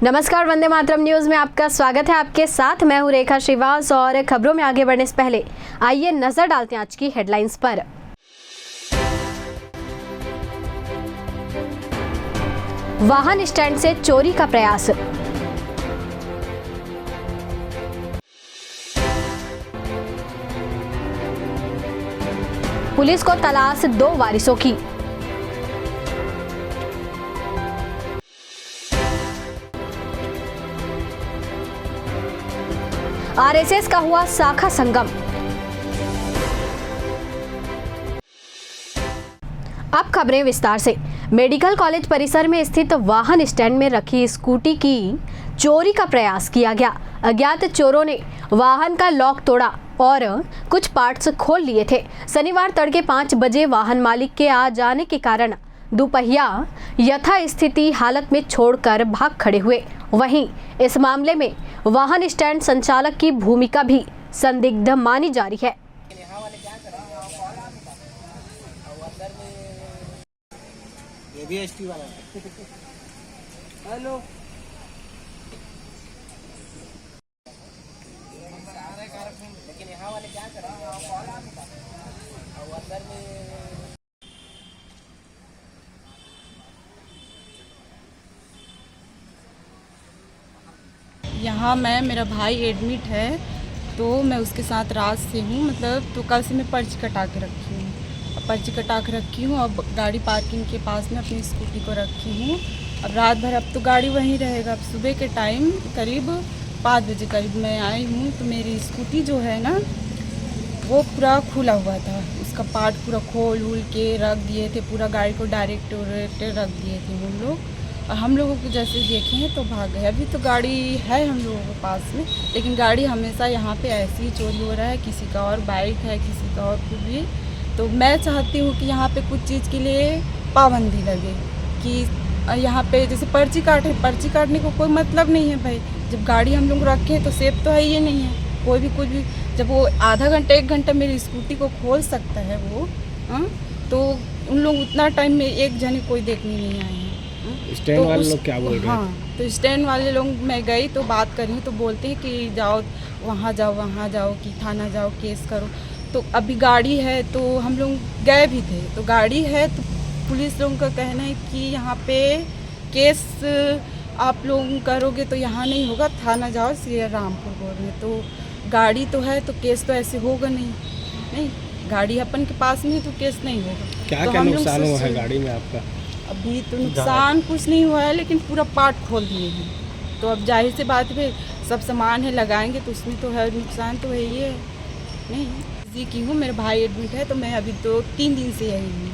नमस्कार, वंदे मातरम न्यूज में आपका स्वागत है। आपके साथ मैं हूं रेखा श्रीवास और खबरों में आगे बढ़ने से पहले आइए नजर डालते हैं आज की हेडलाइंस पर। वाहन स्टैंड से चोरी का प्रयास। पुलिस को तलाश 2 वारिसों की। आरएसएस का हुआ शाखा संगम। अब खबरें विस्तार से। मेडिकल कॉलेज परिसर में स्थित वाहन स्टैंड में रखी स्कूटी की चोरी का प्रयास किया गया। अज्ञात चोरों ने वाहन का लॉक तोड़ा और कुछ पार्ट्स खोल लिए थे। शनिवार तड़के 5 बजे वाहन मालिक के आ जाने के कारण दुपहिया यथास्थिति हालत में छोड़कर भाग खड़े हुए। वहीं इस मामले में वाहन स्टैंड संचालक की भूमिका भी संदिग्ध मानी जा रही है। हेलो, लेकिन यहाँ वाले क्या कर रहे हैं? यहाँ मेरा भाई एडमिट है, तो मैं उसके साथ रात से हूँ, मतलब तो कल से मैं पर्ची कटा के रखी हूँ। अब पर्ची कटा के रखी हूँ, अब गाड़ी पार्किंग के पास में अपनी स्कूटी को रखी हूँ। अब रात भर अब तो गाड़ी वहीं रहेगा। अब सुबह के टाइम करीब 5 बजे करीब मैं आई हूँ, तो मेरी स्कूटी जो है ना वो पूरा खुला हुआ था। उसका पार्ट पूरा खोल वूल के रख दिए थे, पूरा गाड़ी को डायरेक्ट रख दिए थे हम लोग। और हम लोगों को जैसे देखे हैं तो भाग गए। अभी तो गाड़ी है हम लोगों के पास में, लेकिन गाड़ी हमेशा यहाँ पे ऐसे ही चोरी हो रहा है। किसी का और बाइक है, किसी का और कुछ भी। तो मैं चाहती हूँ कि यहाँ पे कुछ चीज़ के लिए पाबंदी लगे कि यहाँ पे जैसे पर्ची काटने को कोई मतलब नहीं है भाई। जब गाड़ी हम लोग रखे तो सेफ तो है ये नहीं है। कोई भी कुछ भी जब वो आधा घंटा 1 घंटा मेरी स्कूटी को खोल सकता है वो, तो उन लोग उतना टाइम में एक जने कोई देखने नहीं आए हैं। स्टैंड तो वाले लोग क्या बोल रहे हैं? हाँ, तो स्टैंड वाले लोग, मैं गई तो बात कर रही हूँ तो बोलते हैं कि जाओ वहाँ जाओ कि थाना जाओ, केस करो। तो अभी गाड़ी है तो हम लोग गए भी थे, तो गाड़ी है तो पुलिस लोगों का कहना है कि यहाँ पे केस आप लोग करोगे तो यहाँ नहीं होगा, थाना जाओ, श्री रामपुर बोल रहे हैं। तो गाड़ी तो है तो केस तो ऐसे होगा नहीं, गाड़ी अपन के पास में तो केस नहीं होगा। क्या तो क्या नुकसान हुआ है गाड़ी में आपका? अभी तो नुकसान कुछ नहीं हुआ है, लेकिन पूरा पार्ट खोल दिए हैं। तो अब जाहिर सी बात है, सब सामान है लगाएंगे तो उसमें तो है नुकसान, तो है ही है। नहीं जी की हूँ, मेरे भाई एडमिट है, तो मैं अभी तो 3 दिन से यही हूँ।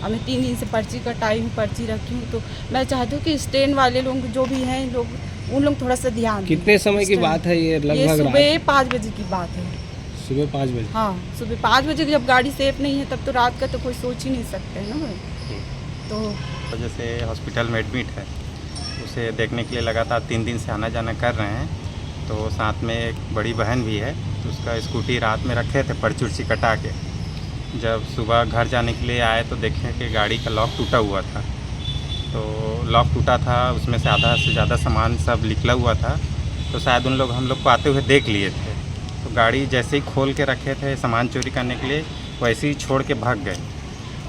अब मैं 3 दिन से पर्ची कटाई हूँ, पर्ची रखी हूँ। तो मैं चाहती हूँ कि स्टैंड वाले लोग जो भी हैं उन लोग थोड़ा सा ध्यान। कितने समय की बात है ये? लगभग सुबह 5 बजे की बात है। सुबह 5 बजे? हाँ, सुबह 5 बजे जब गाड़ी सेफ नहीं है तब तो रात का तो कोई सोच ही नहीं सकते है ना भाई। तो जैसे हॉस्पिटल में एडमिट है, उसे देखने के लिए लगातार 3 दिन से आना जाना कर रहे हैं। तो साथ में एक बड़ी बहन भी है, तो उसका स्कूटी रात में रखे थे पर्ची उर्ची कटा के। जब सुबह घर जाने के लिए आए तो देखें कि गाड़ी का लॉक टूटा हुआ था। तो लॉक टूटा था, उसमें से आधा से ज़्यादा सामान सब निकला हुआ था। तो शायद उन लोग हम लोग को आते हुए देख लिए थे। तो गाड़ी जैसे ही खोल के रखे थे सामान चोरी करने के लिए, वैसे ही छोड़ के भाग गए।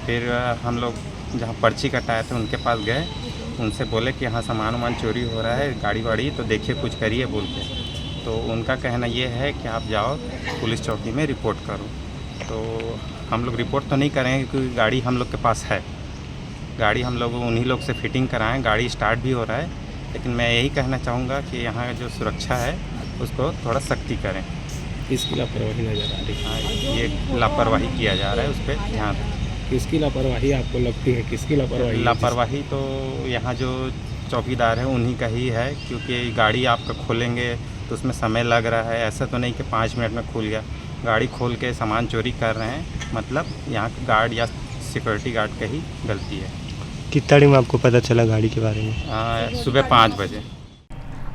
फिर हम लोग जहाँ पर्ची कटाए थे उनके पास गए, उनसे बोले कि यहाँ सामान वामान चोरी हो रहा है, गाड़ी वाड़ी तो देखिए कुछ करिए बोल के। तो उनका कहना ये है कि आप जाओ पुलिस चौकी में रिपोर्ट करो। तो हम लोग रिपोर्ट तो नहीं करेंगे क्योंकि गाड़ी हम लोग के पास है। गाड़ी हम लोग उन्हीं लोग से फिटिंग कराएं, गाड़ी स्टार्ट भी हो रहा है। लेकिन मैं यही कहना चाहूँगा कि यहाँ जो सुरक्षा है उसको थोड़ा सख्ती करें। किसकी लापरवाही नजर आ रही है? हाँ, ये लापरवाही किया जा रहा है, उस पर ध्यान दें। किसकी लापरवाही आपको लगती है? किसकी लापरवाही? लापरवाही तो यहाँ जो चौकीदार है उन्हीं का ही है, क्योंकि गाड़ी आपका खोलेंगे तो उसमें समय लग रहा है। ऐसा तो नहीं कि 5 मिनट में खुल गया। गाड़ी खोल के सामान चोरी कर रहे हैं, मतलब यहाँ के गार्ड या सिक्योरिटी गार्ड का ही गलती है। कितना टाइम आपको पता चला गाड़ी के बारे में? सुबह 5 बजे।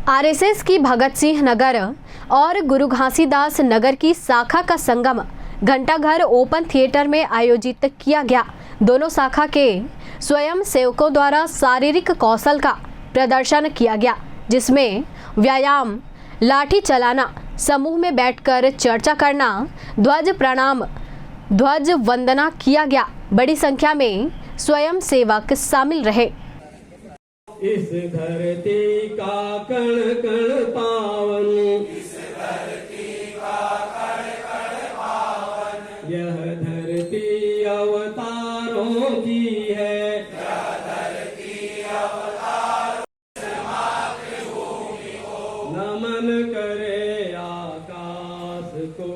आरएसएस की भगत सिंह नगर और गुरु घासीदास नगर की शाखा का संगम घंटाघर ओपन थिएटर में आयोजित किया गया। दोनों शाखा के स्वयं सेवकों द्वारा शारीरिक कौशल का प्रदर्शन किया गया। जिसमें व्यायाम, लाठी चलाना, समूह में बैठकर चर्चा करना, ध्वज प्रणाम, ध्वज वंदना किया गया। बड़ी संख्या में स्वयं सेवक शामिल रहे। इस धरती का कण कण पावन, यह धरती अवतारों की है। नमन करे आकाश को,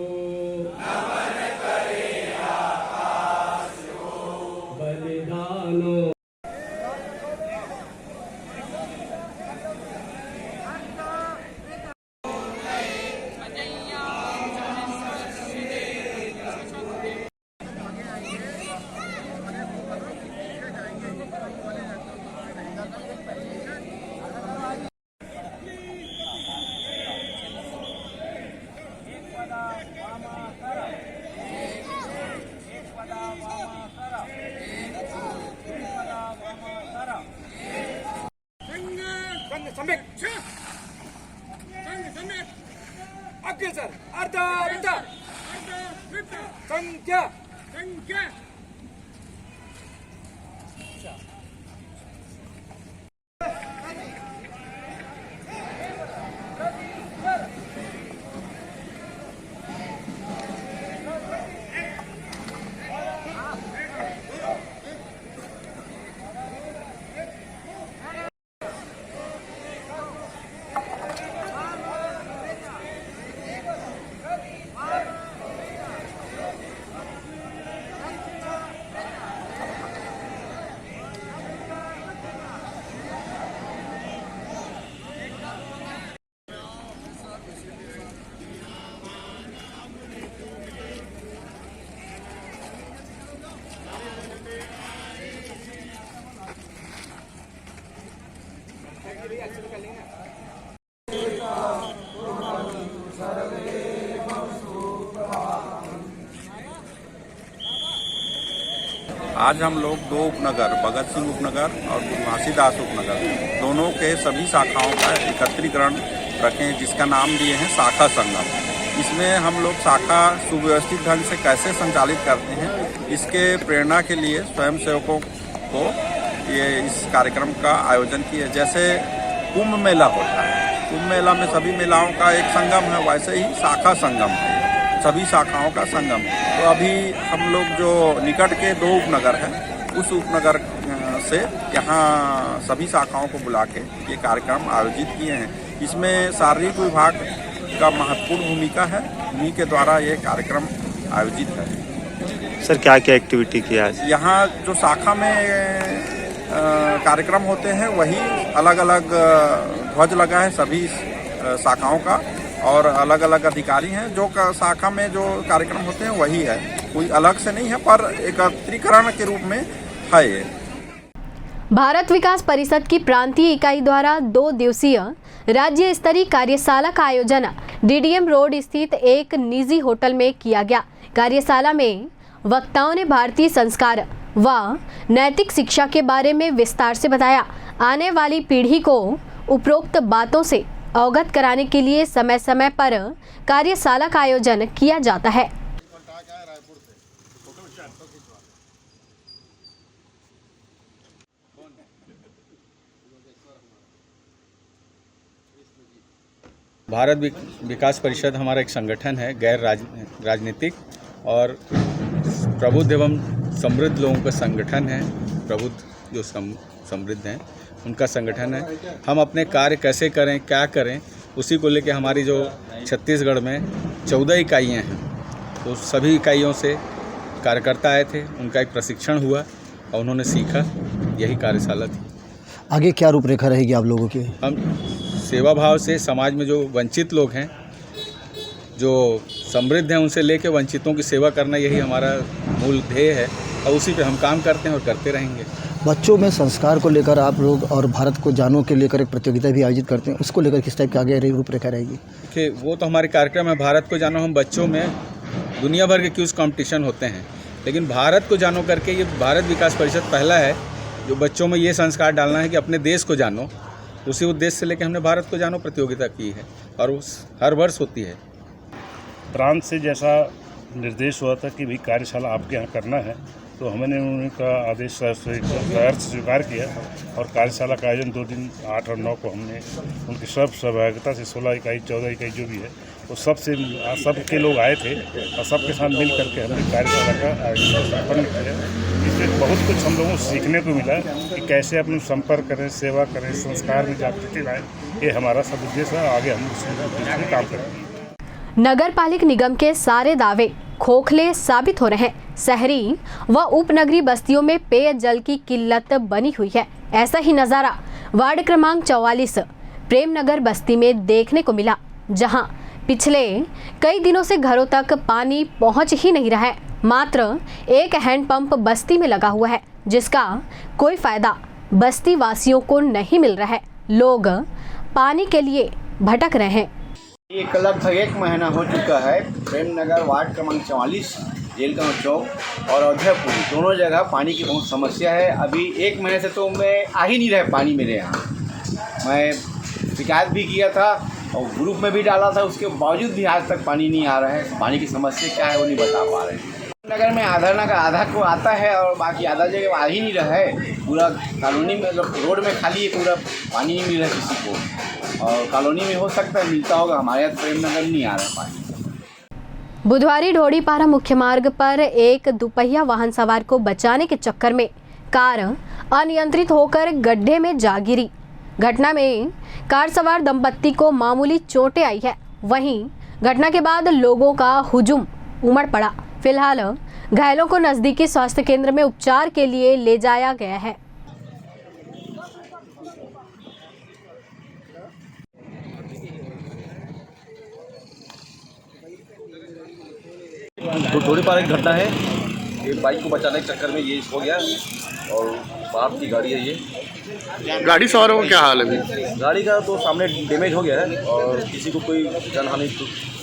बलिदानों आज हम लोग दो उपनगर, भगत सिंह उपनगर और घासीदास उपनगर, दोनों के सभी शाखाओं का एकत्रीकरण रखें, जिसका नाम दिए हैं शाखा संगम। इसमें हम लोग शाखा सुव्यवस्थित ढंग से कैसे संचालित करते हैं, इसके प्रेरणा के लिए स्वयंसेवकों को ये इस कार्यक्रम का आयोजन किया। जैसे कुंभ मेला होता है, कुंभ मेला में सभी मेलाओं का एक संगम है, वैसे ही शाखा संगम है, सभी शाखाओं का संगम। तो अभी हम लोग जो निकट के दो उपनगर हैं, उस उपनगर से यहाँ सभी शाखाओं को बुला के ये कार्यक्रम आयोजित किए हैं। इसमें शारीरिक विभाग का महत्वपूर्ण भूमिका है, उन्हीं के द्वारा ये कार्यक्रम आयोजित है। सर क्या क्या एक्टिविटी किया है? यहाँ जो शाखा में कार्यक्रम होते हैं वही अलग अलग ध्वज लगा है सभी शाखाओं का, और अलग अलग अधिकारी हैं। जो शाखा में जो कार्यक्रम होते हैं वही है, कोई अलग से नहीं है, पर एकत्रीकरण के रूप में है ये। भारत विकास परिषद की प्रांतीय इकाई द्वारा 2 दिवसीय राज्य स्तरीय कार्यशाला का आयोजन डीडीएम रोड स्थित एक निजी होटल में किया गया। कार्यशाला में वक्ताओं ने भारतीय संस्कार व नैतिक शिक्षा के बारे में विस्तार से बताया। आने वाली पीढ़ी को उपरोक्त बातों से अवगत कराने के लिए समय समय पर कार्यशाला का आयोजन किया जाता है। भारत विकास परिषद हमारा एक संगठन है, गैर राजनीतिक और प्रबुद्ध एवं समृद्ध लोगों का संगठन है। प्रबुद्ध जो समृद्ध हैं उनका संगठन है। हम अपने कार्य कैसे करें, क्या करें, उसी को लेकर हमारी जो छत्तीसगढ़ में 14 इकाइयाँ हैं, तो सभी इकाइयों से कार्यकर्ता आए थे, उनका एक प्रशिक्षण हुआ और उन्होंने सीखा, यही कार्यशाला थी। आगे क्या रूपरेखा रहेगी आप लोगों की? हम सेवा भाव से समाज में जो वंचित लोग हैं, जो समृद्ध हैं, उनसे लेकर वंचितों की सेवा करना, यही हमारा मूल ध्येय है और उसी पे हम काम करते हैं और करते रहेंगे। बच्चों में संस्कार को लेकर आप लोग और भारत को जानो के लेकर एक प्रतियोगिता भी आयोजित करते हैं, उसको लेकर किस टाइप की आगे रूपरेखा रहेगी? कि वो तो हमारे कार्यक्रम है भारत को जानो। हम बच्चों में दुनिया भर के क्यूज कंपटीशन होते हैं, लेकिन भारत को जानो करके ये भारत विकास परिषद पहला है जो बच्चों में ये संस्कार डालना है कि अपने देश को जानो उसी उद्देश्य से लेकर हमने भारत को जानो प्रतियोगिता की है और उस हर वर्ष होती है। प्रांत से जैसा निर्देश हुआ था कि भी कार्यशाला आपके यहाँ करना है, तो हमने उनका आदेश स्वीकार किया और कार्यशाला का आयोजन 2 दिन 8 और 9 को हमने उनकी सब सहभागिता से 16 इकाई 14 इकाई जो भी है वो सबके लोग आए थे और सबके साथ मिल करके हमने कार्यशाला का आयोजन संपन्न किया। इससे बहुत कुछ हम लोगों को सीखने को मिला कि कैसे अपने संपर्क करें, सेवा करें, संस्कार में जागृति लाएं। ये हमारा सब उद्देश्य है, आगे हम उस उद्देश्य में काम करेंगे। नगर पालिक निगम के सारे दावे खोखले साबित हो रहे हैं। शहरी व उपनगरीय बस्तियों में पेयजल की किल्लत बनी हुई है। ऐसा ही नज़ारा वार्ड क्रमांक 44 प्रेमनगर बस्ती में देखने को मिला, जहां पिछले कई दिनों से घरों तक पानी पहुंच ही नहीं रहा है। मात्र एक हैंडपंप बस्ती में लगा हुआ है, जिसका कोई फायदा बस्ती वासियों को नहीं मिल रहा है। लोग पानी के लिए भटक रहे हैं। एक लगभग 1 महीना हो चुका है। प्रेमनगर वार्ड क्रमांक 44 जेलगांव चौक और अयोध्यापुरी दोनों जगह पानी की बहुत समस्या है। अभी 1 महीने से तो मैं आ ही नहीं रहा पानी मेरे यहाँ। मैं शिकायत भी किया था और ग्रुप में भी डाला था, उसके बावजूद भी आज तक पानी नहीं आ रहा है। पानी की समस्या क्या है वो नहीं बता पा रहे हैं। नगर में आधा को आता है और बाकी आधा जगह आ ही नहीं रहा है। पूरा कॉलोनी में रोड में खाली पूरा पानी नहीं मिल रहा है किसी को, और कॉलोनी में हो सकता है मिलता होगा, हमारे यहाँ प्रेमनगर नहीं आ रहा है पानी। बुधवारी ढोड़ीपारा मुख्य मार्ग पर एक दुपहिया वाहन सवार को बचाने के चक्कर में कार अनियंत्रित होकर गड्ढे में जा गिरी। घटना में कार सवार दंपत्ति को मामूली चोटें आई है। वहीं घटना के बाद लोगों का हुजूम उमड़ पड़ा। फिलहाल घायलों को नजदीकी स्वास्थ्य केंद्र में उपचार के लिए ले जाया गया है। ढोड़ीपारा एक घटना है, ये बाइक को बचाने के चक्कर में ये हो गया और बाप की गाड़ी है ये। गाड़ी सवारों का क्या हाल है अभी? गाड़ी का तो सामने डैमेज हो गया है और किसी को कोई जानहानि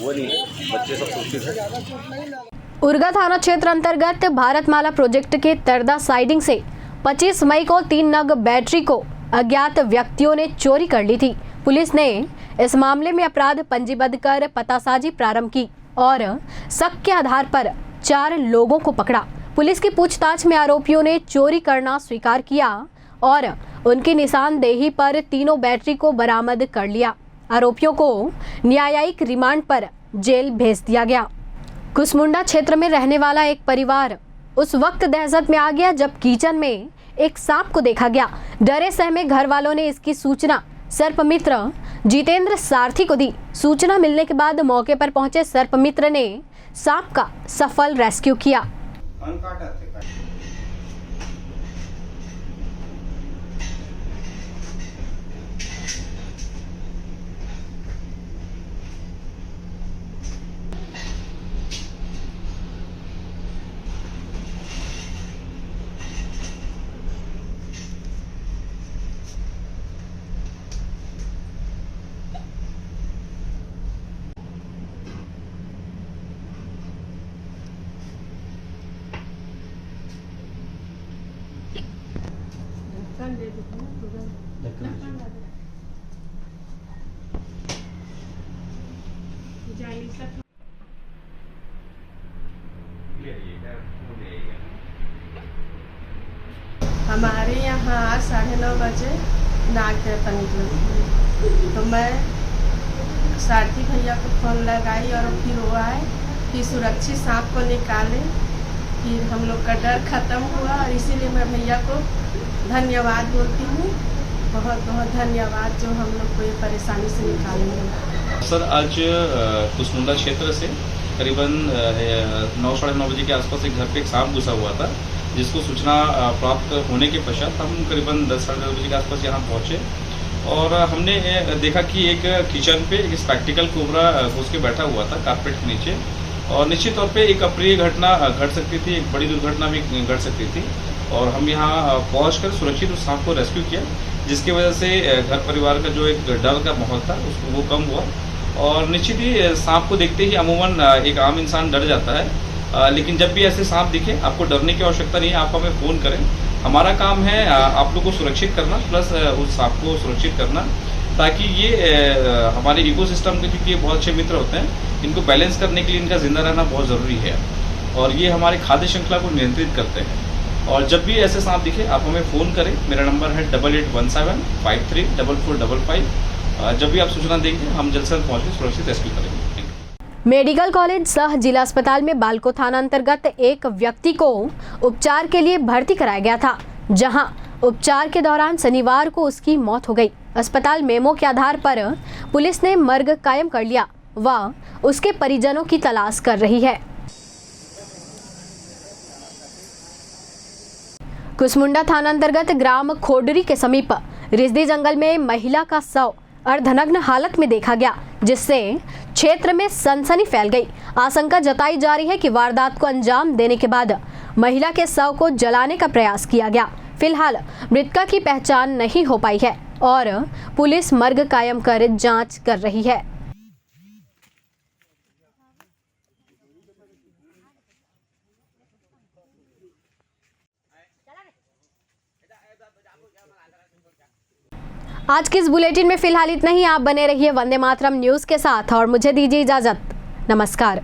हुआ नहीं है, बच्चे सब सुरक्षित हैं। उरगा थाना क्षेत्र अंतर्गत भारतमाला प्रोजेक्ट के तरदा साइडिंग से 25 मई को 3 नग बैटरी को अज्ञात व्यक्तियों ने चोरी कर ली थी। पुलिस ने इस मामले में अपराध पंजीबद्ध कर पतासाजी प्रारंभ की और शक के आधार पर 4 लोगों को पकड़ा। पुलिस की पूछताछ में आरोपियों ने चोरी करना स्वीकार किया और उनकी निशानदेही पर तीनों बैटरी को बरामद कर लिया। आरोपियों को न्यायिक रिमांड पर जेल भेज दिया गया। कुसमुंडा क्षेत्र में रहने वाला एक परिवार उस वक्त दहशत में आ गया जब किचन में एक सांप को देखा गया। डरे सहमे घर वालों ने इसकी सूचना सर्पमित्र जितेंद्र सारथी को दी। सूचना मिलने के बाद मौके पर पहुंचे सर्पमित्र ने सांप का सफल रेस्क्यू किया। हमारे यहाँ आज 9:30 बजे नाग देवता निकले, तो मैं सारथी भैया को फ़ोन लगाई और फिर वो आए, फिर सुरक्षित सांप को निकाले, फिर हम लोग का डर ख़त्म हुआ और इसीलिए मैं भैया को धन्यवाद बोलती हूँ। बहुत बहुत धन्यवाद जो हम लोग को ये परेशानी से निकालेंगे। सर आज कुसमुंडा क्षेत्र से करीबन 9-9:30 बजे के आसपास एक घर पे एक सांप घुसा हुआ था, जिसको सूचना प्राप्त होने के पश्चात हम करीबन 10-10:30 बजे के आसपास यहाँ पहुँचे और हमने देखा कि एक किचन पे एक स्पेक्टिकल कोबरा घुस के बैठा हुआ था कारपेट के नीचे, और निश्चित तौर पे एक अप्रिय घटना घट सकती थी, एक बड़ी दुर्घटना भी घट सकती थी। और हम यहाँ पहुँचकर सुरक्षित उस सांप को रेस्क्यू किया, जिसकी वजह से घर परिवार का जो एक डर का माहौल था उसको वो कम हुआ। और निश्चित ही सांप को देखते ही अमूमन एक आम इंसान डर जाता है, लेकिन जब भी ऐसे सांप दिखे आपको डरने की आवश्यकता नहीं है। आप हमें फ़ोन करें, हमारा काम है आप लोग को सुरक्षित करना प्लस उस सांप को सुरक्षित करना, ताकि ये हमारे इकोसिस्टम के, क्योंकि ये बहुत अच्छे मित्र होते हैं, इनको बैलेंस करने के लिए इनका जिंदा रहना बहुत ज़रूरी है और ये हमारे खाद्य श्रृंखला को नियंत्रित करते हैं। और जब भी ऐसे सांप दिखे आप हमें फ़ोन करें, मेरा नंबर है 8817534455। जब भी आप सूचना देंगे हम जल्द से जल्द पहुँच के सुरक्षित रेस्क्यू करेंगे। मेडिकल कॉलेज सह जिला अस्पताल में बालको थाना अंतर्गत एक व्यक्ति को उपचार के लिए भर्ती कराया गया था, जहां उपचार के दौरान शनिवार को उसकी मौत हो गई। अस्पताल मेमो के आधार पर पुलिस ने मर्ग कायम कर लिया व उसके परिजनों की तलाश कर रही है। कुसमुंडा थाना अंतर्गत ग्राम खोडरी के समीप रिजदी जंगल में महिला का शव अर्धनग्न हालत में देखा गया, जिससे क्षेत्र में सनसनी फैल गई। आशंका जताई जा रही है कि वारदात को अंजाम देने के बाद महिला के शव को जलाने का प्रयास किया गया। फिलहाल मृतका की पहचान नहीं हो पाई है और पुलिस मर्ग कायम कर जांच कर रही है। आज के इस बुलेटिन में फिलहाल इतना ही। आप बने रहिए वंदे मातरम न्यूज़ के साथ और मुझे दीजिए इजाजत। नमस्कार।